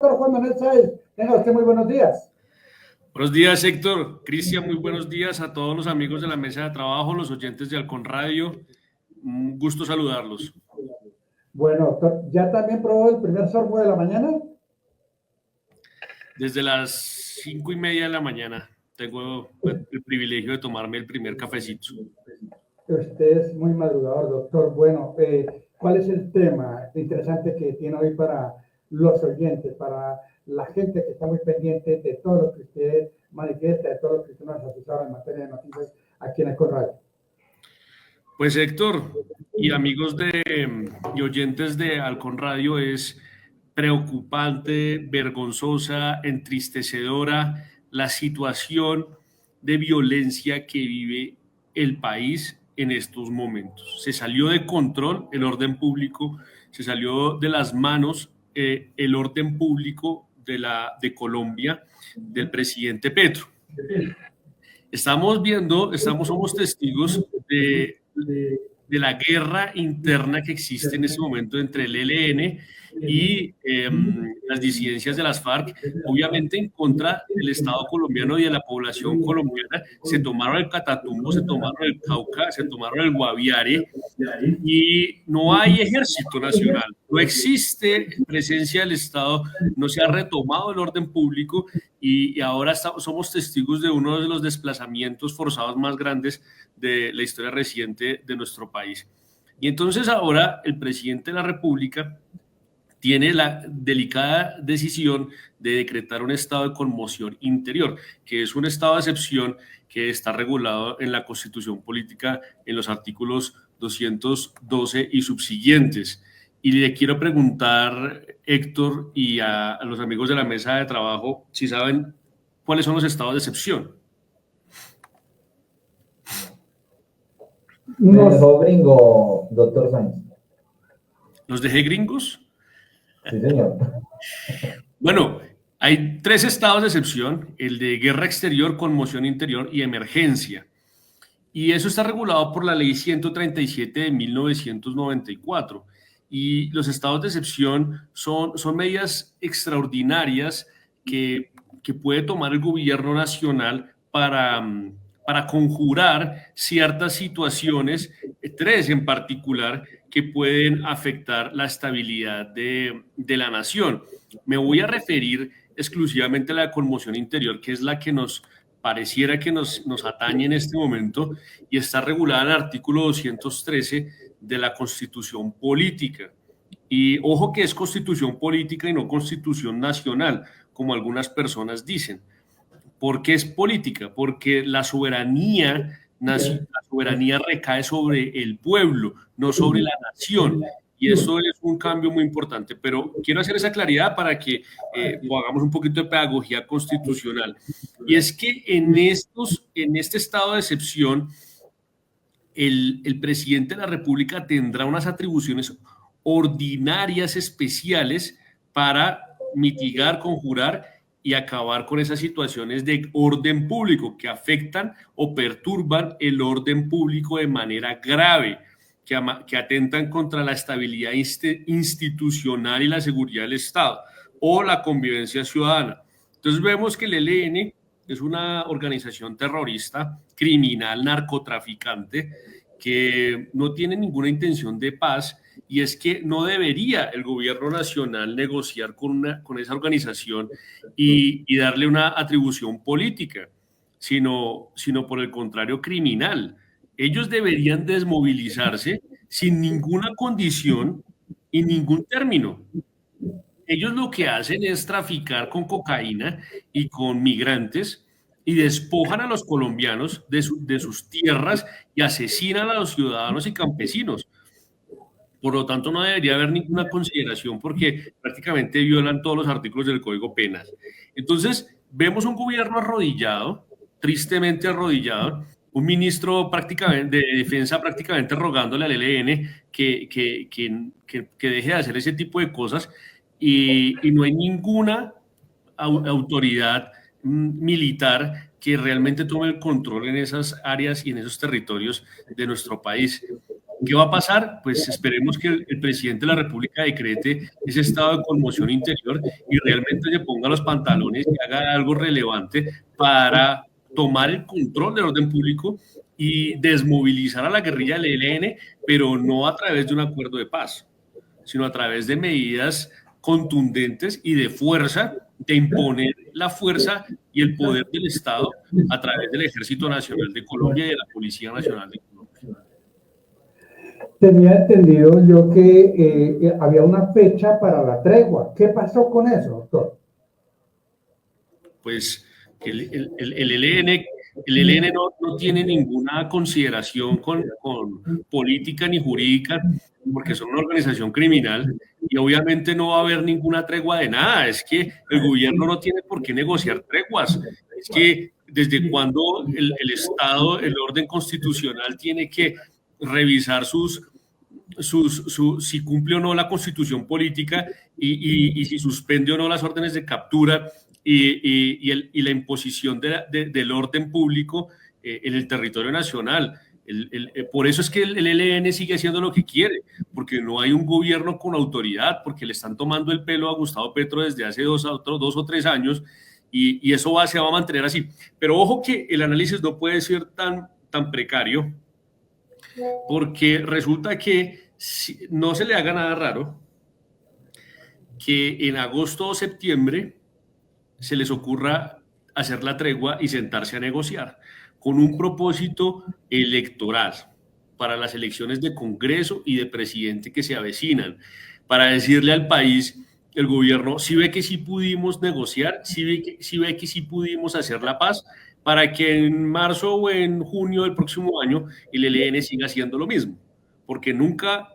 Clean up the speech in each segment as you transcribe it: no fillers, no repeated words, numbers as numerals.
Doctor Juan Manuel Sáez, tenga usted muy buenos días. Buenos días, Héctor. Cristian, muy buenos días a todos los amigos de la mesa de trabajo, los oyentes de Halcón Radio. Un gusto saludarlos. Bueno, doctor, ¿ya también probó el primer sorbo de la mañana? Desde las 5:30 de la mañana tengo el privilegio de tomarme el primer cafecito. Usted es muy madrugador, doctor. Bueno, ¿cuál es el tema interesante que tiene hoy para los oyentes, para la gente que está muy pendiente de todo lo que usted manifiesta, de todo lo que usted nos asesora en materia de noticias aquí en Halcón Radio? Pues Héctor y amigos y oyentes de Halcón Radio, es preocupante, vergonzosa, entristecedora la situación de violencia que vive el país en estos momentos. Se salió de control el orden público, se salió de las manos el orden público de Colombia, del presidente Petro. Somos testigos de la guerra interna que existe en este momento entre el ELN y las disidencias de las FARC, obviamente en contra del Estado colombiano y de la población colombiana. Se tomaron el Catatumbo, se tomaron el Cauca, se tomaron el Guaviare, y no hay ejército nacional, no existe presencia del Estado, no se ha retomado el orden público y ahora somos testigos de uno de los desplazamientos forzados más grandes de la historia reciente de nuestro país. Y entonces ahora el presidente de la República tiene la delicada decisión de decretar un estado de conmoción interior, que es un estado de excepción que está regulado en la Constitución Política en los artículos 212 y subsiguientes. Y le quiero preguntar, Héctor, y a los amigos de la mesa de trabajo, si saben cuáles son los estados de excepción. Me dejó gringo, doctor Sáenz. ¿Los dejé gringos? Sí, señor. Bueno, hay 3 estados de excepción: el de guerra exterior, conmoción interior y emergencia. Y eso está regulado por la ley 137 de 1994. Y los estados de excepción son medidas extraordinarias que puede tomar el gobierno nacional para conjurar ciertas situaciones, 3 en particular, que pueden afectar la estabilidad de la nación. Me voy a referir exclusivamente a la conmoción interior, que es la que pareciera que nos atañe en este momento, y está regulada en el artículo 213 de la Constitución Política. Y ojo que es Constitución Política y no Constitución Nacional, como algunas personas dicen. ¿Por qué es política? Porque la soberanía recae sobre el pueblo, no sobre la nación. Y eso es un cambio muy importante. Pero quiero hacer esa claridad para que hagamos un poquito de pedagogía constitucional. Y es que en este estado de excepción, el presidente de la República tendrá unas atribuciones ordinarias especiales para mitigar, conjurar y acabar con esas situaciones de orden público que afectan o perturban el orden público de manera grave, que atentan contra la estabilidad institucional y la seguridad del Estado o la convivencia ciudadana. Entonces vemos que el ELN es una organización terrorista, criminal, narcotraficante, que no tiene ninguna intención de paz, y es que no debería el gobierno nacional negociar con esa organización y darle una atribución política, sino por el contrario criminal. Ellos deberían desmovilizarse sin ninguna condición y ningún término. Ellos lo que hacen es traficar con cocaína y con migrantes y despojan a los colombianos de sus tierras y asesinan a los ciudadanos y campesinos. Por lo tanto, no debería haber ninguna consideración porque prácticamente violan todos los artículos del Código Penal. Entonces, vemos un gobierno arrodillado, tristemente arrodillado, un ministro prácticamente de defensa prácticamente rogándole al ELN que deje de hacer ese tipo de cosas, y no hay ninguna autoridad militar que realmente tome el control en esas áreas y en esos territorios de nuestro país. ¿Qué va a pasar? Pues esperemos que el presidente de la República decrete ese estado de conmoción interior y realmente se ponga los pantalones y haga algo relevante para tomar el control del orden público y desmovilizar a la guerrilla del ELN, pero no a través de un acuerdo de paz, sino a través de medidas contundentes y de fuerza, de imponer la fuerza y el poder del Estado a través del Ejército Nacional de Colombia y de la Policía Nacional de Colombia. Tenía entendido yo que había una fecha para la tregua. ¿Qué pasó con eso, doctor? Pues el ELN no tiene ninguna consideración con política ni jurídica, porque son una organización criminal y obviamente no va a haber ninguna tregua de nada. Es que el gobierno no tiene por qué negociar treguas. Es que desde cuando el Estado, el orden constitucional tiene que revisar si cumple o no la constitución política y si suspende o no las órdenes de captura y la imposición del orden público en el territorio nacional. Por eso es que el ELN sigue haciendo lo que quiere, porque no hay un gobierno con autoridad, porque le están tomando el pelo a Gustavo Petro desde hace dos o tres años y eso se va a mantener así. Pero ojo que el análisis no puede ser tan precario, porque resulta que no se le haga nada raro que en agosto o septiembre se les ocurra hacer la tregua y sentarse a negociar con un propósito electoral para las elecciones de Congreso y de presidente que se avecinan, para decirle al país, el gobierno, si ve que sí pudimos negociar, si ve que sí pudimos hacer la paz, para que en marzo o en junio del próximo año el ELN siga haciendo lo mismo, porque nunca,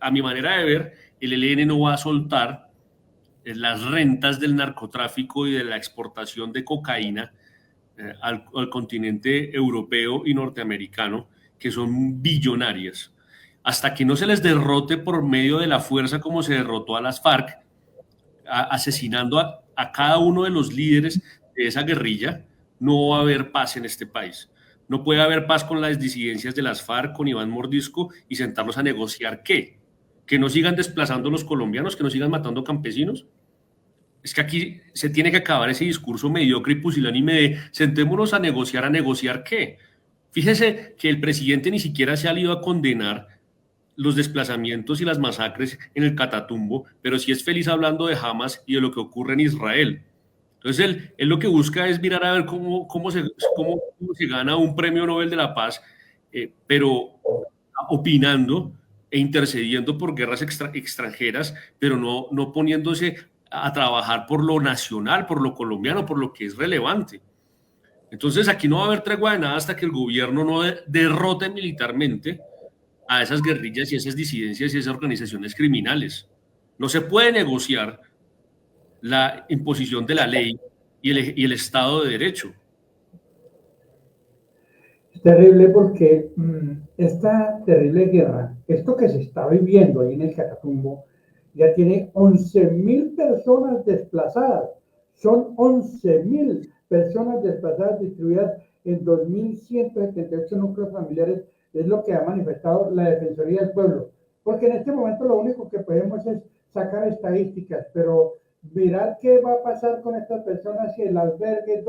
a mi manera de ver, el ELN no va a soltar las rentas del narcotráfico y de la exportación de cocaína al continente europeo y norteamericano, que son billonarias, hasta que no se les derrote por medio de la fuerza como se derrotó a las FARC, asesinando a cada uno de los líderes de esa guerrilla. No va a haber paz en este país. No puede haber paz con las disidencias de las FARC, con Iván Mordisco, y sentarlos a negociar ¿qué? Que no sigan desplazando a los colombianos, que no sigan matando campesinos. Es que aquí se tiene que acabar ese discurso mediocre y pusilánime de sentémonos a negociar ¿qué? Fíjese que el presidente ni siquiera se ha ido a condenar los desplazamientos y las masacres en el Catatumbo, pero sí es feliz hablando de Hamas y de lo que ocurre en Israel. Entonces, él lo que busca es mirar a ver cómo se gana un premio Nobel de la Paz, pero opinando e intercediendo por guerras extranjeras, pero no poniéndose a trabajar por lo nacional, por lo colombiano, por lo que es relevante. Entonces, aquí no va a haber tregua de nada hasta que el gobierno no derrote militarmente a esas guerrillas y esas disidencias y esas organizaciones criminales. No se puede negociar la imposición de la ley y el Estado de Derecho. Es terrible porque esta terrible guerra, esto que se está viviendo ahí en el Catatumbo, ya tiene 11.000 personas desplazadas. Son 11.000 personas desplazadas distribuidas en 2.178 núcleos familiares. Es lo que ha manifestado la Defensoría del Pueblo. Porque en este momento lo único que podemos es sacar estadísticas, pero mirar qué va a pasar con estas personas, el albergue,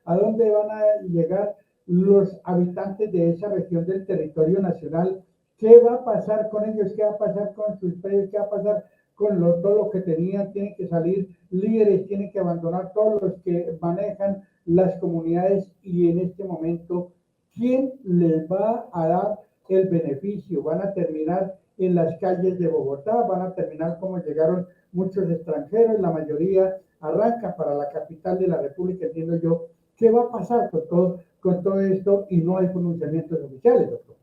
a dónde van a llegar los habitantes de esa región del territorio nacional, qué va a pasar con ellos, qué va a pasar con sus predios, qué va a pasar con todo lo que tenían. Tienen que salir líderes, tienen que abandonar todos los que manejan las comunidades y en este momento, ¿quién les va a dar el beneficio? Van a terminar en las calles de Bogotá, van a terminar como llegaron muchos extranjeros, la mayoría arranca para la capital de la República, entiendo yo. ¿Qué va a pasar con todo esto? Y no hay pronunciamientos oficiales, doctor.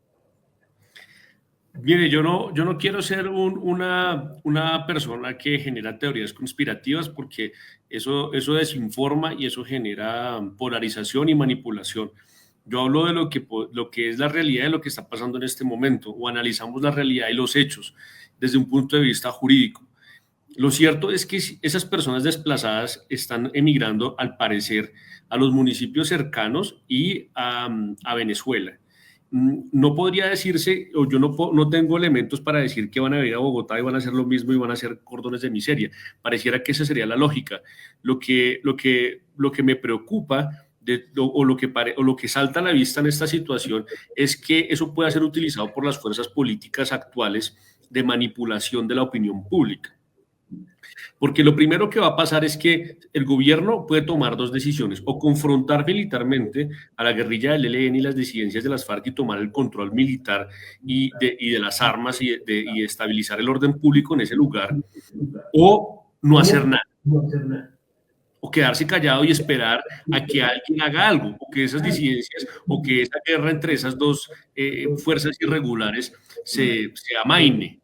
Mire, yo no quiero ser una persona que genera teorías conspirativas porque eso desinforma y eso genera polarización y manipulación. Yo hablo de lo que es la realidad de lo que está pasando en este momento, o analizamos la realidad y los hechos desde un punto de vista jurídico. Lo cierto es que esas personas desplazadas están emigrando, al parecer, a los municipios cercanos y a Venezuela. no podría decirse, o yo no tengo elementos para decir que van a venir a Bogotá y van a hacer lo mismo y van a hacer cordones de miseria. Pareciera que esa sería la lógica. Lo que me preocupa o lo que salta a la vista en esta situación es que eso pueda ser utilizado por las fuerzas políticas actuales de manipulación de la opinión pública. Porque lo primero que va a pasar es que el gobierno puede tomar dos decisiones: o confrontar militarmente a la guerrilla del ELN y las disidencias de las FARC y tomar el control militar y de las armas y estabilizar el orden público en ese lugar, o no hacer nada, o quedarse callado y esperar a que alguien haga algo, o que esas disidencias, o que esa guerra entre esas dos fuerzas irregulares se amaine.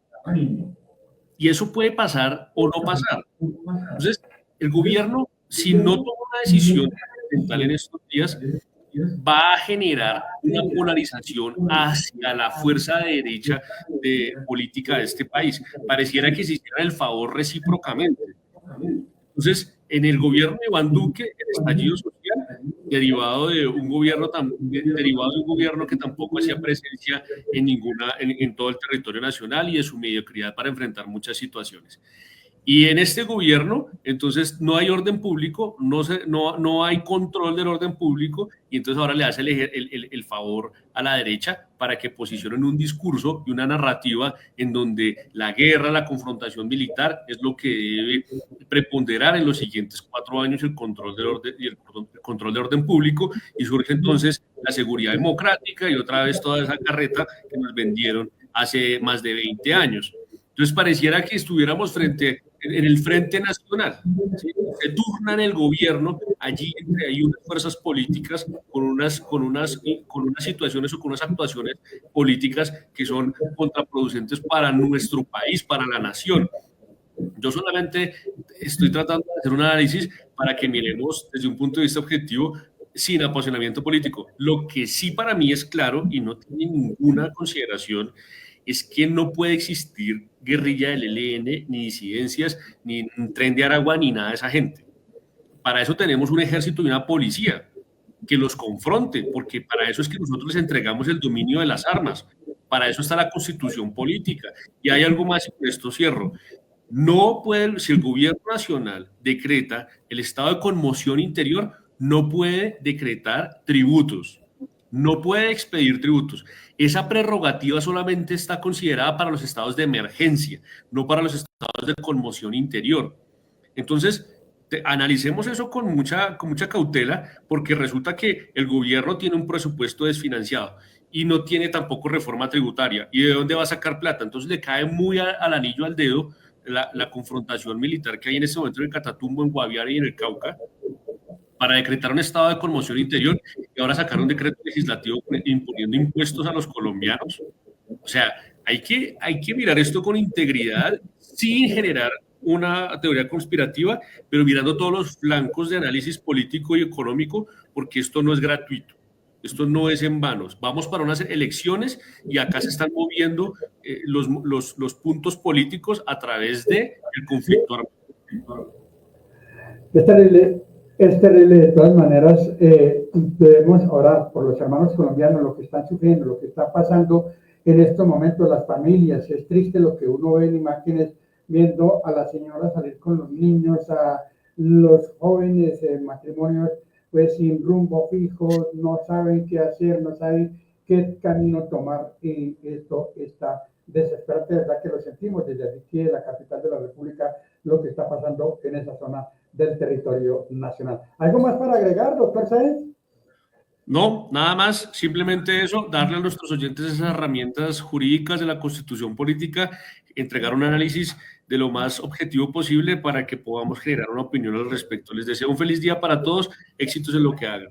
Y eso puede pasar o no pasar. Entonces, el gobierno, si no toma una decisión fundamental en estos días, va a generar una polarización hacia la fuerza de derecha de política de este país. Pareciera que se hiciera el favor recíprocamente. Entonces, en el gobierno de Iván Duque, el estallido social, derivado de un gobierno que tampoco hacía presencia en todo el territorio nacional y de su mediocridad para enfrentar muchas situaciones. Y en este gobierno, entonces, no hay orden público, no hay control del orden público, y entonces ahora le hace el favor a la derecha para que posicionen un discurso y una narrativa en donde la guerra, la confrontación militar es lo que debe preponderar en los siguientes 4 años el control del orden y el control de orden público, y surge entonces la seguridad democrática y otra vez toda esa carreta que nos vendieron hace más de 20 años. Entonces pareciera que estuviéramos en el frente nacional, ¿sí? Se turnan el gobierno, allí hay unas fuerzas políticas con unas situaciones o con unas actuaciones políticas que son contraproducentes para nuestro país, para la nación. Yo solamente estoy tratando de hacer un análisis para que miremos desde un punto de vista objetivo, sin apasionamiento político. Lo que sí para mí es claro y no tiene ninguna consideración es que no puede existir guerrilla del ELN, ni disidencias, ni un tren de Aragua, ni nada de esa gente. Para eso tenemos un ejército y una policía que los confronte, porque para eso es que nosotros les entregamos el dominio de las armas. Para eso está la constitución política. Y hay algo más, y con esto cierro. No puede, si el gobierno nacional decreta el estado de conmoción interior, no puede decretar tributos. No puede expedir tributos. Esa prerrogativa solamente está considerada para los estados de emergencia, no para los estados de conmoción interior. Entonces, analicemos eso con mucha cautela, porque resulta que el gobierno tiene un presupuesto desfinanciado y no tiene tampoco reforma tributaria. ¿Y de dónde va a sacar plata? Entonces le cae muy al anillo al dedo la confrontación militar que hay en este momento en el Catatumbo, en Guaviare y en el Cauca, para decretar un estado de conmoción interior y ahora sacar un decreto legislativo imponiendo impuestos a los colombianos. O sea, hay que mirar esto con integridad, sin generar una teoría conspirativa, pero mirando todos los flancos de análisis político y económico, porque esto no es gratuito, esto no es en vano. Vamos para unas elecciones y acá se están moviendo los puntos políticos a través del conflicto armado. Es terrible, de todas maneras. Debemos orar por los hermanos colombianos, lo que están sufriendo, lo que está pasando en estos momentos, las familias. Es triste lo que uno ve en imágenes, viendo a la señora salir con los niños, a los jóvenes en matrimonios pues sin rumbo fijo, no saben qué hacer, no saben qué camino tomar, y esto está desesperante, de verdad que lo sentimos desde aquí de la capital de la República, lo que está pasando en esa zona del territorio nacional. ¿Algo más para agregar, doctor Sáenz? No, nada más, simplemente eso, darle a nuestros oyentes esas herramientas jurídicas de la Constitución política, entregar un análisis de lo más objetivo posible para que podamos generar una opinión al respecto. Les deseo un feliz día para todos, éxitos en lo que hagan.